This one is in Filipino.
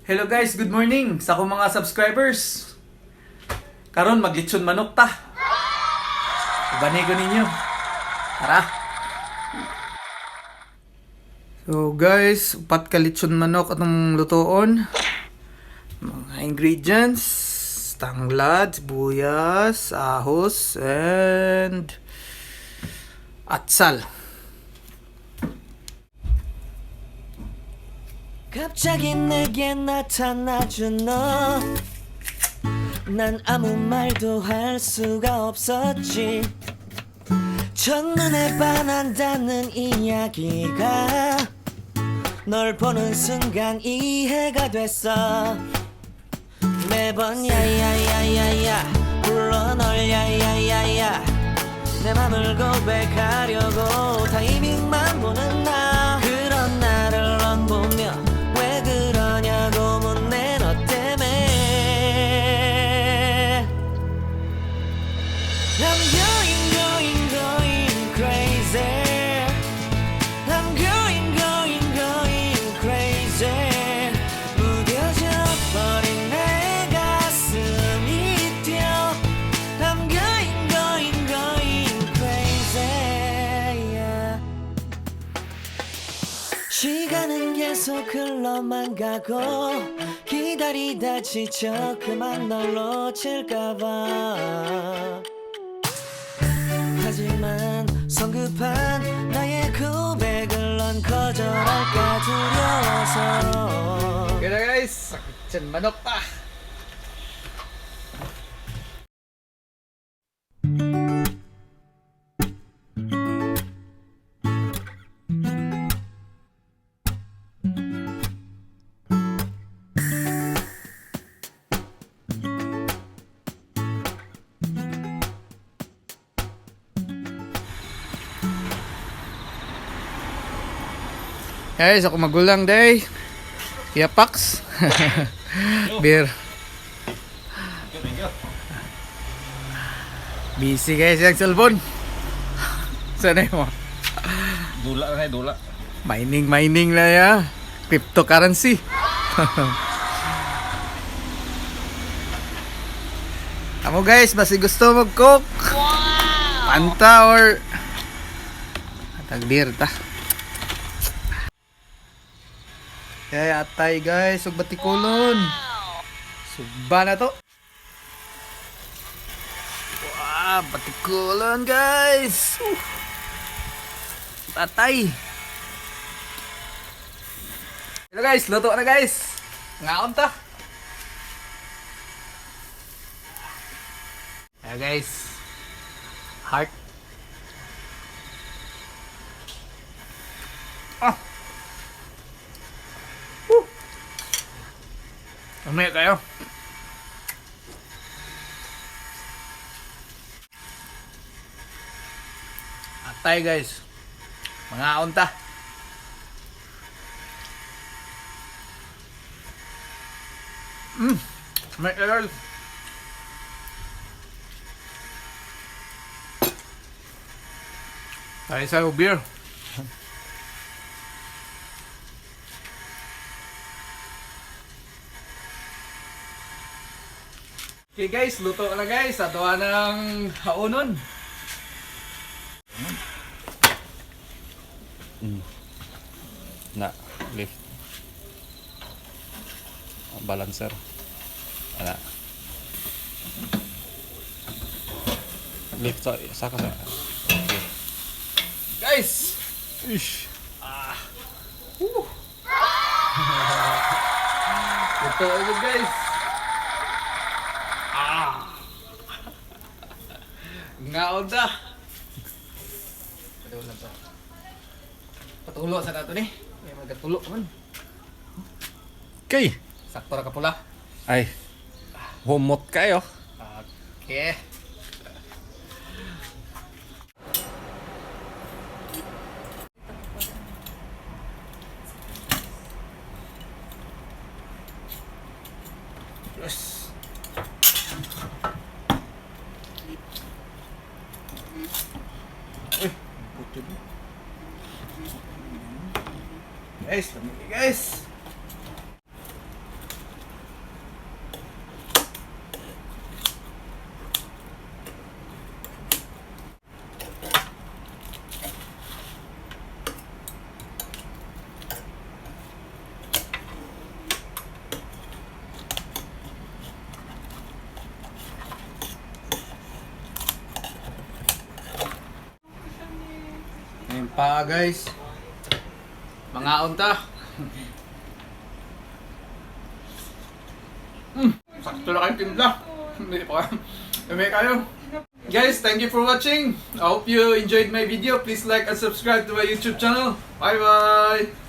Hello guys, good morning sa akong mga subscribers. Karon mag-lechon manok ta. Ibani ko ninyo. Tara. So guys, upat ka lechon manok atong lutoon. Mga ingredients: tanglad, sibuyas, ahos, and atsal. 갑자기 내게 나타나준 너, 난 아무 말도 할 수가 없었지. 첫눈에 반한다는 이야기가 널 보는 순간 이해가 됐어. 매번 야야야야야 불러 널 야야야야, 내 맘을 고백하려고 타이밍만 보는 나. 그런 나를 넌 보며 왜 그러냐고 묻네. 너 때문에 I'm going crazy. I'm going crazy. 무뎌져 버린 내 가슴이 뛰어. I'm going crazy, yeah. 시간은 계속 흘러만 가고 기다리다 지쳐 그만 널 놓칠까봐. 하지만 성급한 나의 고백을 넌 거절할까 두려워서. Okay na guys, lechon manok ta. Guys, ako magulang day. Yapax. Beer. Busy guys yung cellphone. Sana mo? Dula na dula. Mining lah ya. Cryptocurrency. Kamu guys, masih gusto mag-cook? Panta or tagdir ta. Kaya atay guys, ug batikulon. Suba na to. Wow, batikulon guys. Atay. Hello guys, luto na guys. Ngaon ta. Ayan guys. Heart. Ah. Mamaya kayo. Atay guys. Mga unta. Mamaya kayo. Tayo sa beer. Okay guys, luto na guys. Ato ng haunon. Na, lift. Balancer. Ana. Lift sa ka sa. Okay. Guys! Ish! Luto agad guys. Ngaon ta. Patulo to. Patulo sa nato ni. May magatulo man. Okay. Sakto ra ka pula. Ay. Humot kayo. Okay. Yes. Guys, guys. Pa guys. Mga unta. Sakto lang kayong timpla. Hindi pa. May kayo. Guys, thank you for watching. I hope you enjoyed my video. Please like and subscribe to my YouTube channel. Bye bye.